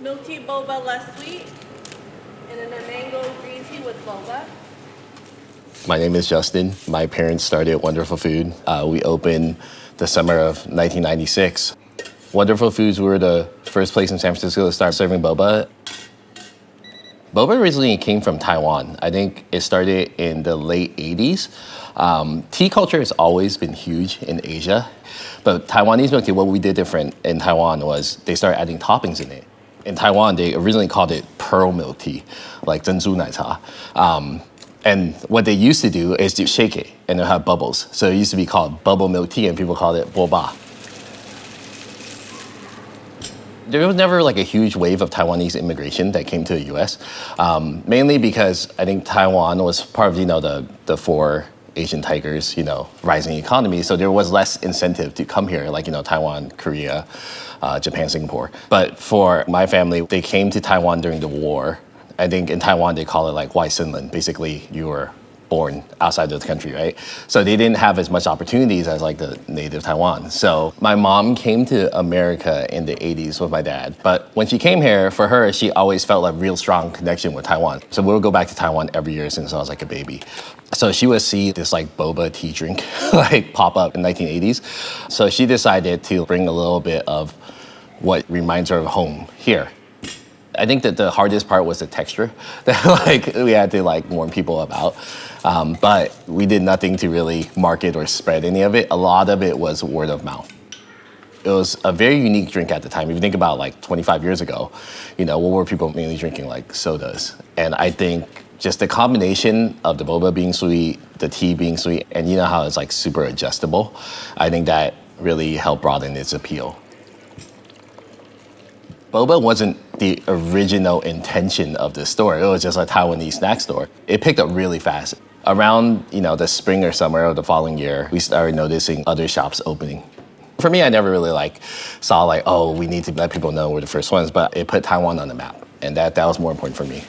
Milk tea boba less sweet, and then a mango green tea with boba. My name is Justin. My parents started Wonderful Food. We opened the summer of 1996. Wonderful Foods were the first place in San Francisco to start serving boba. Boba originally came from Taiwan. I think it started in the late 80s. Tea culture has always been huge in Asia, but Taiwanese milk tea, what we did different in Taiwan was they started adding toppings in it. In Taiwan, they originally called it pearl milk tea, like 珍珠奶茶. And what they used to do is to shake it and it'll have bubbles. So it used to be called bubble milk tea and people called it Boba. There was never like a huge wave of Taiwanese immigration that came to the US, mainly because I think Taiwan was part of, the four Asian tigers, rising economy. So there was less incentive to come here, like, Taiwan, Korea, Japan, Singapore. But for my family, they came to Taiwan during the war. I think in Taiwan, they call it like Wai Sinlin. Basically, you were born outside of the country, right? So they didn't have as much opportunities as like the native Taiwan. So my mom came to America in the 80s with my dad. But when she came here, for her, she always felt a real strong connection with Taiwan. So we'll go back to Taiwan every year since I was like a baby. So she would see this like boba tea drink like pop up in 1980s. So she decided to bring a little bit of what reminds her of home here. I think that the hardest part was the texture that we had to warn people about. But we did nothing to really market or spread any of it. A lot of it was word of mouth. It was a very unique drink at the time. If you think about 25 years ago, what were people mainly drinking? Like sodas. And I think just the combination of the boba being sweet, the tea being sweet, and how it's super adjustable, I think that really helped broaden its appeal. Boba wasn't the original intention of the store. It was just a Taiwanese snack store. It picked up really fast. Around, the spring or summer of the following year, we started noticing other shops opening. For me, I never really saw oh, we need to let people know we're the first ones, but it put Taiwan on the map. And that was more important for me.